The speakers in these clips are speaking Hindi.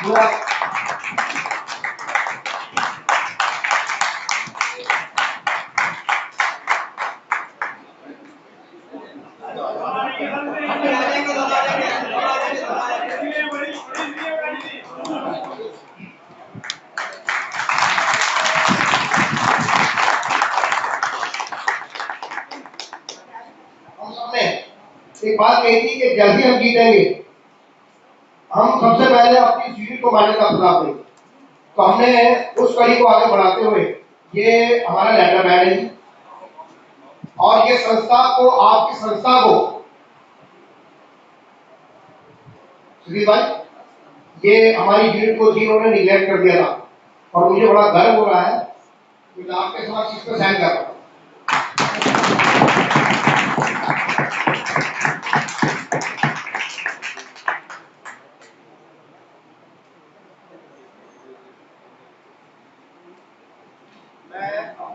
एक बात कही थी कि जल्दी हम जीतेंगे, हम सबसे पहले अपनी सीढ़ी को मान्यता प्रदान करें। तो हमने उस कड़ी को आगे बढ़ाते हुए ये हमारा लेटर पैड है और ये संस्था को, आपकी संस्था को श्री भाई, ये हमारी यूनिट को जिन्होंने निगलेक्ट कर दिया था और मुझे बड़ा गर्व हो रहा है कि मैं आपके समक्ष इस पर साइन कर रहा हूं।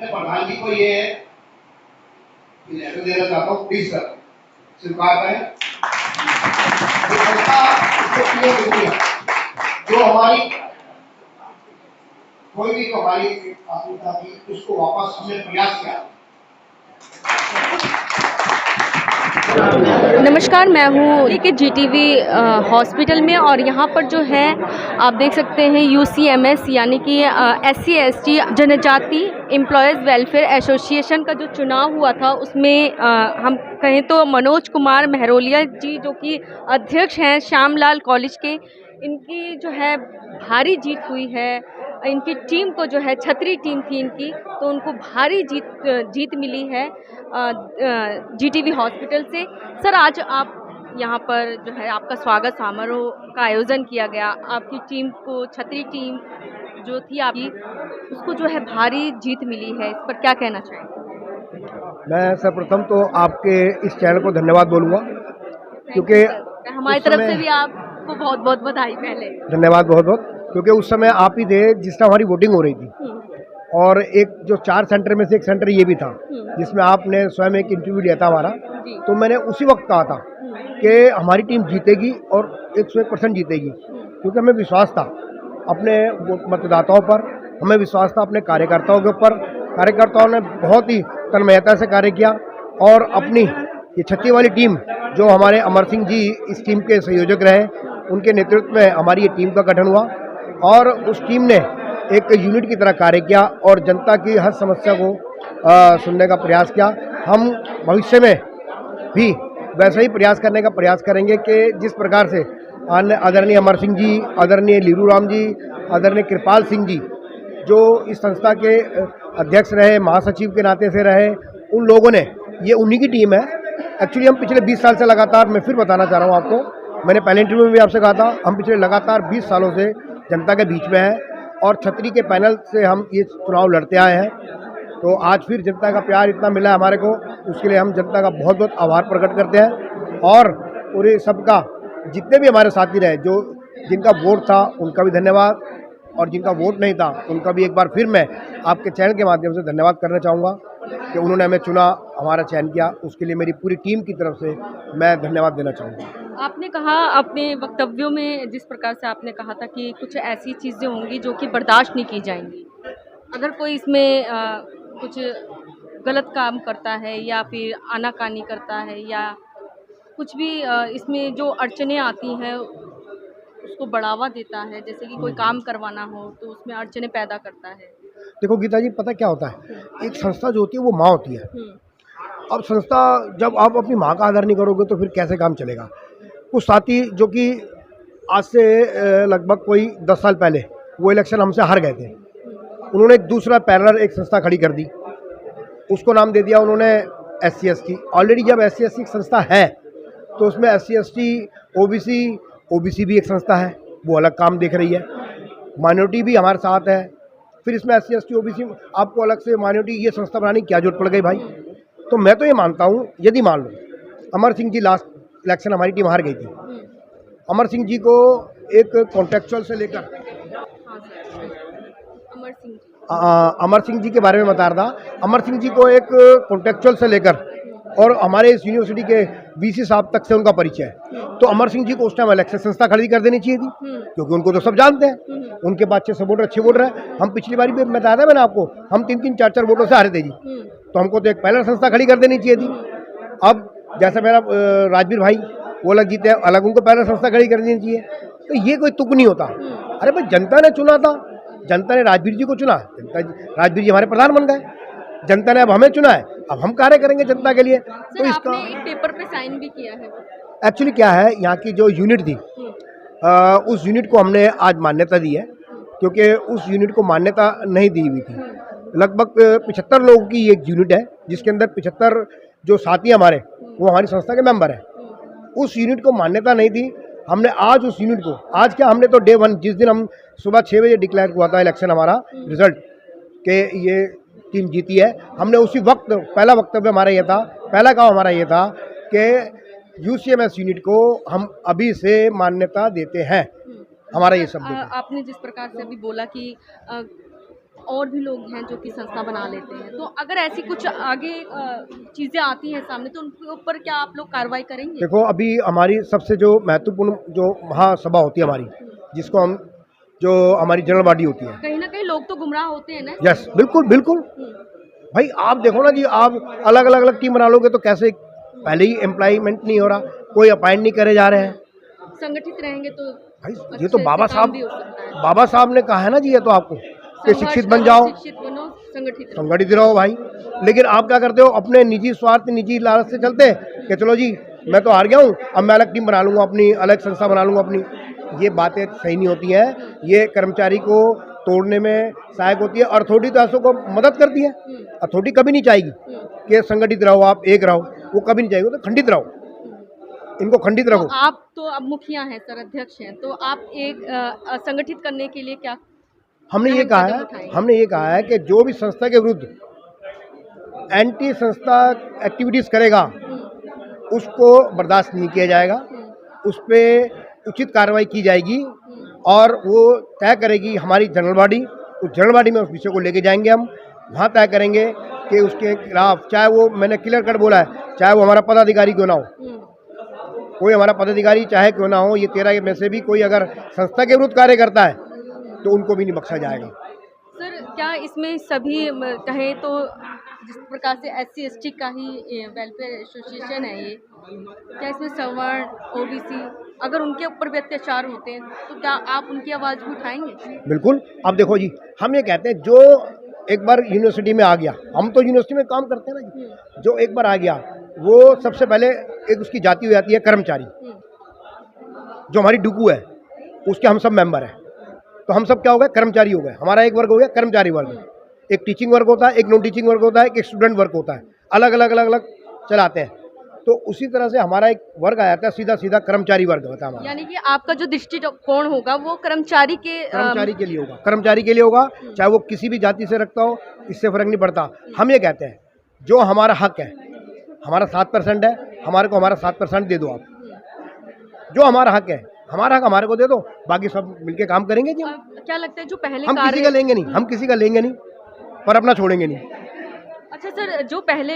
प्रधान जी को ये लेटर देना चाहता हूँ, प्लीज सर स्वीकार करें। जो हमारी कोई भी जो हमारी आत्मीयता थी उसको वापस हमने प्रयास किया। नमस्कार, मैं हूँ के जीटीवी हॉस्पिटल में और यहाँ पर जो है आप देख सकते हैं यूसीएमएस यानी कि एससी एसटी जनजाति एम्प्लॉयज़ वेलफेयर एसोसिएशन का जो चुनाव हुआ था उसमें हम कहें तो मनोज कुमार मेहरोलिया जी जो कि अध्यक्ष हैं श्यामलाल कॉलेज के, इनकी जो है भारी जीत हुई है। इनकी टीम को जो है छतरी टीम थी इनकी, तो उनको भारी जीत मिली है जीटीवी हॉस्पिटल से। सर, आज आप यहाँ पर जो है आपका स्वागत समारोह का आयोजन किया गया, आपकी टीम को, छतरी टीम जो थी आपकी, उसको जो है भारी जीत मिली है, इस पर क्या कहना चाहेंगे? मैं सर्वप्रथम तो आपके इस चैनल को धन्यवाद बोलूँगा क्योंकि हमारी तरफ से भी आपको बहुत बहुत बधाई। पहले धन्यवाद बहुत बहुत, क्योंकि उस समय आप ही थे जिस टाइम हमारी वोटिंग हो रही थी और एक जो 4 सेंटर में से एक सेंटर ये भी था जिसमें आपने स्वयं एक इंटरव्यू लिया था हमारा। तो मैंने उसी वक्त कहा था कि हमारी टीम जीतेगी और 101% जीतेगी, क्योंकि हमें विश्वास था अपने मतदाताओं पर, हमें विश्वास था अपने कार्यकर्ताओं के ऊपर। कार्यकर्ताओं ने बहुत ही तन्मयता से कार्य किया और अपनी ये छत्ती वाली टीम जो हमारे अमर सिंह जी इस टीम के संयोजक रहे, उनके नेतृत्व में हमारी ये टीम का गठन हुआ और उस टीम ने एक यूनिट की तरह कार्य किया और जनता की हर समस्या को सुनने का प्रयास किया। हम भविष्य में भी वैसे ही प्रयास करने का प्रयास करेंगे कि जिस प्रकार से आदरणीय अमर सिंह जी, आदरणीय लीरू राम जी, आदरणीय कृपाल सिंह जी जो इस संस्था के अध्यक्ष रहे, महासचिव के नाते से रहे, उन लोगों ने, ये उन्हीं की टीम है। एक्चुअली हम पिछले 20 साल से लगातार, मैं फिर बताना चाह रहा हूँ आपको, मैंने पहले इंटरव्यू में भी आपसे कहा था, हम पिछले लगातार 20 सालों से जनता के बीच में हैं और छतरी के पैनल से हम ये चुनाव लड़ते आए हैं। तो आज फिर जनता का प्यार इतना मिला है हमारे को, उसके लिए हम जनता का बहुत बहुत आभार प्रकट करते हैं। और पूरे सबका, जितने भी हमारे साथी रहे, जो जिनका वोट था उनका भी धन्यवाद और जिनका वोट नहीं था उनका भी एक बार फिर मैं आपके चैनल के माध्यम से धन्यवाद करना चाहूँगा कि उन्होंने हमें चुना, हमारा चयन किया। उसके लिए मेरी पूरी टीम की तरफ से मैं धन्यवाद देना चाहूँगा। आपने कहा अपने वक्तव्यों में, जिस प्रकार से आपने कहा था कि कुछ ऐसी चीज़ें होंगी जो कि बर्दाश्त नहीं की जाएंगी, अगर कोई इसमें कुछ गलत काम करता है या फिर आनाकानी करता है या कुछ भी इसमें जो अड़चनें आती हैं उसको बढ़ावा देता है, जैसे कि कोई काम करवाना हो तो उसमें अड़चनें पैदा करता है। देखो गीता जी, पता क्या होता है, एक संस्था जो होती है वो माँ होती है। अब संस्था, जब आप अपनी माँ का आदर नहीं करोगे तो फिर कैसे काम चलेगा। कुछ साथी जो कि आज से लगभग कोई 10 साल पहले वो इलेक्शन हमसे हार गए थे, उन्होंने एक दूसरा पैरेलल एक संस्था खड़ी कर दी, उसको नाम दे दिया उन्होंने SC ST। ऑलरेडी जब SC ST संस्था है तो उसमें SC ST OBC भी एक संस्था है, वो अलग काम देख रही है, माइनॉरिटी भी हमारे साथ है, फिर इसमें SC ST OBC आपको अलग से माइनॉरिटी ये संस्था बनाने की क्या जरूरत पड़ गई भाई। तो मैं तो ये मानता हूँ, यदि मान लो अमर सिंह जी लास्ट इलेक्शन हमारी टीम हार गई थी, अमर सिंह जी को एक कॉन्ट्रेक्चुअल से लेकर, अमर सिंह जी के बारे में बता रहा था, अमर सिंह जी को एक कॉन्ट्रेक्चुअल से लेकर और हमारे इस यूनिवर्सिटी के वीसी साहब तक से उनका परिचय है। तो अमर सिंह जी को उस टाइम अलग से संस्था खड़ी कर देनी चाहिए थी, क्योंकि उनको तो सब जानते हैं, उनके पास अच्छे वोटर है। हम पिछली बार भी बताया था मैंने आपको, हम 3-3, 4-4 वोटों से हारे थे जी। तो हमको तो एक पहले संस्था खड़ी कर देनी चाहिए थी। अब जैसे मेरा राजवीर भाई वो अलग जीते, अलग उनको पहले संस्था खड़ी कर देनी चाहिए। तो ये कोई तुक नहीं होता। अरे भाई जनता ने चुना था, जनता ने राजवीर जी को चुना, राजवीर जी हमारे प्रधान बन गए। जनता ने अब हमें चुना है, अब हम कार्य करेंगे जनता के लिए। तो इसका आपने एक पेपर पे साइन भी किया है। एक्चुअली क्या है, यहाँ की जो यूनिट थी उस यूनिट को हमने आज मान्यता दी है, क्योंकि उस यूनिट को मान्यता नहीं दी हुई थी। लगभग 75 लोगों की एक यूनिट है, जिसके अंदर 75 जो साथी हमारे वो हमारी संस्था के मेंबर हैं। उस यूनिट को मान्यता नहीं दी, हमने आज उस यूनिट को, आज क्या हमने तो डे 1 जिस दिन हम सुबह 6 बजे डिक्लेयर हुआ था इलेक्शन हमारा रिजल्ट के ये टीम जीती है, हमने उसी वक्त पहला वक्तव्य हमारा ये था, पहला काम हमारा ये था कि यूसीएमएस यूनिट को हम अभी से मान्यता देते हैं। हमारा ये शब्द है। आपने जिस प्रकार से अभी बोला कि और भी लोग हैं जो कि संस्था बना लेते हैं, तो अगर ऐसी कुछ आगे चीज़ें आती हैं सामने, तो उनके ऊपर क्या आप लोग कार्रवाई करेंगे? देखो, अभी हमारी सबसे जो महत्वपूर्ण जो महासभा होती है हमारी, जिसको हम जो हमारी जनरल बॉडी होती है, कहीं ना कहीं लोग तो गुमराह होते हैं ना। यस, बिल्कुल बिल्कुल। भाई आप देखो ना जी, आप अलग अलग टीम बना लोगे तो कैसे, पहले ही एम्प्लॉयमेंट नहीं हो रहा, कोई अपॉइंट नहीं करे जा रहे हैं। संगठित रहेंगे तो भाई ये तो बाबा साहब ने कहा है ना जी, ये तो आपको कि शिक्षित बन जाओ, शिक्षित बनो, संगठित रहो भाई। लेकिन आप क्या करते हो, अपने निजी स्वार्थ, निजी लालच से चलते हैं कि चलो जी मैं तो हार गया हूँ, अब मैं अलग टीम बना लूँगा, अपनी अलग संस्था बना लूँगा अपनी। ये बातें सही नहीं होती हैं। ये कर्मचारी को तोड़ने में सहायक होती है। अथॉरिटी तो ऐसों को मदद करती है। अथॉरिटी कभी नहीं चाहेगी कि संगठित रहो, आप एक रहो, वो कभी नहीं चाहेगी। तो खंडित रहो, इनको खंडित रखो। तो आप तो अब मुखिया हैं, सर अध्यक्ष हैं, तो आप एक संगठित करने के लिए क्या हमने ये कहा है कि जो भी संस्था के विरुद्ध एंटी संस्था एक्टिविटीज़ करेगा उसको बर्दाश्त नहीं किया जाएगा, उस पर उचित कार्रवाई की जाएगी और वो तय करेगी हमारी जनरल बॉडी। उस जनरल बॉडी में उस विषय को लेके जाएंगे हम, वहाँ तय करेंगे कि उसके खिलाफ, चाहे वो, मैंने क्लियर कट बोला है, चाहे वो हमारा पदाधिकारी क्यों ना हो, कोई हमारा पदाधिकारी चाहे क्यों ना हो, ये 13 में से भी कोई अगर संस्था के विरुद्ध कार्य करता है तो उनको भी नहीं बख्शा जाएगा। सर क्या इसमें सभी कहें तो जिस प्रकार से SC ST का ही वेलफेयर एसोसिएशन है ये, क्या इसमें सवर्ण OBC अगर उनके ऊपर भी अत्याचार होते हैं तो क्या आप उनकी आवाज़ भी उठाएंगे? बिल्कुल। अब देखो जी, हम ये कहते हैं जो एक बार यूनिवर्सिटी में आ गया, हम तो यूनिवर्सिटी में काम करते हैं ना जी, जो एक बार आ गया वो सबसे पहले एक उसकी जाति हो जाती है कर्मचारी। जो हमारी डुकू है उसके हम सब मेंबर हैं, तो हम सब क्या हो गए, कर्मचारी हो गए। हमारा एक वर्ग हो गया कर्मचारी वर्ग, एक टीचिंग वर्ग होता है, एक नॉन टीचिंग वर्ग होता है, एक स्टूडेंट वर्ग होता है, अलग अलग चलाते हैं। तो उसी तरह से हमारा एक वर्ग आ जाता है, सीधा कर्मचारी वर्ग होता है हमारा। यानी कि आपका जो दृष्टिकोण होगा वो कर्मचारी के लिए होगा, कर्मचारी के लिए होगा, चाहे वो किसी भी जाति से रखता हो, इससे फर्क नहीं पड़ता। हम ये कहते हैं जो हमारा हक है, हमारा 7% है, हमारे को हमारा 7% दे दो आप। जो हमारा हक है, हमारा हक हमारे को दे दो, बाकी सब मिलके काम करेंगे जी। क्या लगता है जो पहले हम किसी का लेंगे नहीं, हम किसी का लेंगे नहीं, पर अपना छोड़ेंगे नहीं। अच्छा सर, जो पहले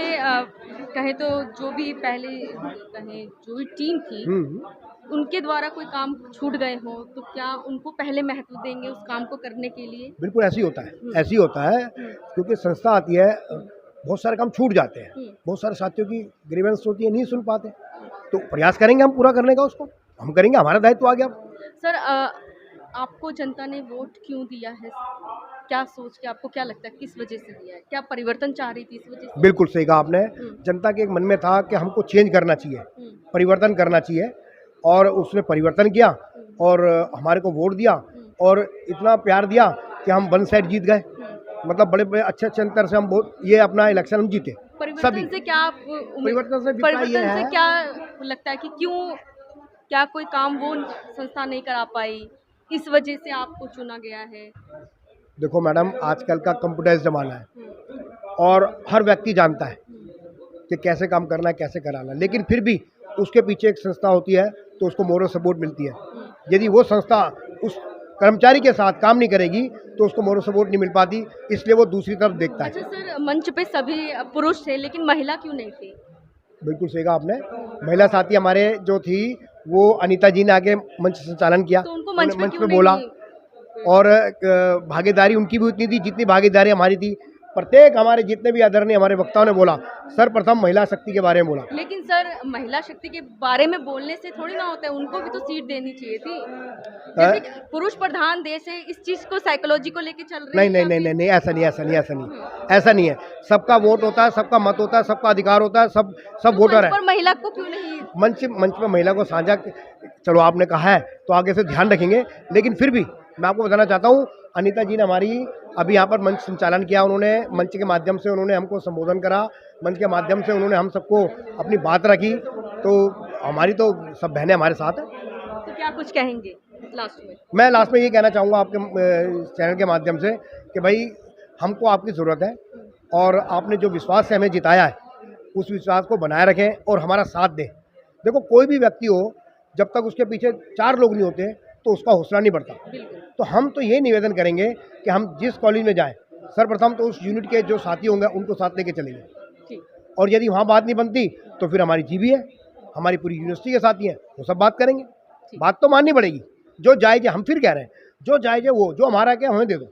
कहें तो जो भी पहले कहें जो भी टीम थी उनके द्वारा कोई काम छूट गए हो तो क्या उनको पहले महत्व देंगे उस काम को करने के लिए? बिल्कुल ऐसे ही होता है, ऐसे ही होता है, क्योंकि संस्था आती है, बहुत सारे काम छूट जाते हैं, बहुत सारे साथियों की ग्रीवेंस होती है, नहीं सुन पाते, तो प्रयास करेंगे हम पूरा करने का, उसको हम करेंगे, हमारा दायित्व आ गया। सर आपको जनता ने वोट क्यों दिया है? क्या सोच के, आपको क्या लगता है किस वजह से दिया है? क्या परिवर्तन चाह रही थी इस वजह से? बिल्कुल सही कहा आपने। जनता के एक मन में था कि हमको चेंज करना चाहिए, परिवर्तन करना चाहिए, और उसने परिवर्तन किया और हमारे को वोट दिया और इतना प्यार दिया कि हम 1 साइड जीत गए। मतलब बड़े अच्छे अंतर से हम बहुत ये अपना इलेक्शन हम जीते। परिवर्तन से क्या आप परिवर्तन से क्या लगता है कि क्यों, क्या कोई काम वो संस्था नहीं करा पाई, इस वजह से आपको चुना गया है? देखो मैडम, आजकल का कंप्यूटराइज ज़माना है और हर व्यक्ति जानता है कि कैसे काम करना है, कैसे कराना, लेकिन फिर भी उसके पीछे एक संस्था होती है तो उसको मोरल सपोर्ट मिलती है। यदि वो संस्था उस कर्मचारी के साथ काम नहीं करेगी तो उसको मोरल सपोर्ट नहीं मिल पाती, इसलिए वो दूसरी तरफ देखता है। अच्छा सर, मंच पे सभी पुरुष थे लेकिन महिला क्यों नहीं थी? बिल्कुल सही कहा आपने। महिला साथी हमारे जो थी वो अनीता जी ने आगे मंच संचालन किया, तो उनको मंच पे क्यों पे बोला, नहीं? और भागीदारी उनकी भी उतनी थी जितनी भागीदारी हमारी थी। प्रत्येक हमारे जितने भी आदरणीय हमारे वक्ताओं ने बोला, सर्वप्रथम महिला शक्ति के बारे में बोला। लेकिन सर महिला शक्ति के बारे में बोलने से थोड़ी ना होता है, उनको भी तो सीट देनी चाहिए थी। जैसे कि पुरुष प्रधान देश है, इस चीज को साइकोलॉजी को लेके चल रहे नहीं हैं नहीं या नहीं फिर- नहीं नहीं, ऐसा नहीं ऐसा नहीं ऐसा नहीं ऐसा नहीं है। सबका वोट होता है, सबका मत होता है, सबका अधिकार होता है, सब तो वोटर मंच है। पर महिला को क्यों नहीं? मंच पर महिला को साझा, चलो आपने कहा है तो आगे से ध्यान रखेंगे, लेकिन फिर भी मैं आपको बताना चाहता हूँ, अनीता जी ने हमारी अभी यहाँ पर मंच संचालन किया, उन्होंने मंच के माध्यम से उन्होंने हमको संबोधन करा, मंच के माध्यम से उन्होंने हम सबको अपनी बात रखी, तो हमारी तो सब बहनें हमारे साथ हैं। तो क्या कुछ कहेंगे लास्ट में? मैं लास्ट में ये कहना चाहूँगा आपके चैनल के माध्यम से कि भाई हमको आपकी ज़रूरत है, और आपने जो विश्वास से हमें जिताया है उस विश्वास को बनाए रखें और हमारा साथ दें। देखो कोई भी व्यक्ति हो, जब तक उसके पीछे 4 लोग नहीं होते तो उसका हौसला नहीं बढ़ता। तो हम तो ये निवेदन करेंगे कि हम जिस कॉलेज में जाएं, सर्वप्रथम तो उस यूनिट के जो साथी होंगे उनको साथ लेके चलेंगे, ठीक। और यदि वहाँ बात नहीं बनती तो फिर हमारी जीबी है, हमारी पूरी यूनिवर्सिटी के साथी हैं, वो सब बात करेंगे। बात तो माननी पड़ेगी, जो जायज़ है, हम फिर कह रहे हैं जो जायज़ है वो, जो हमारा हक है हमें दे दो।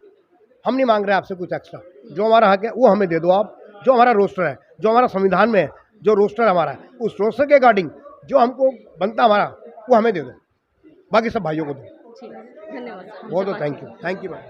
हम नहीं मांग रहे आपसे कुछ एक्स्ट्रा, जो हमारा हक है वो हमें दे दो आप। जो हमारा रोस्टर है, जो हमारा संविधान में है, जो रोस्टर हमारा है, उस रोस्टर के अकॉर्डिंग जो हमको बनता हमारा वो हमें दे दो, बाकी सब भाइयों को दो। ठीक, धन्यवाद। बहुत बहुत थैंक यू मैम।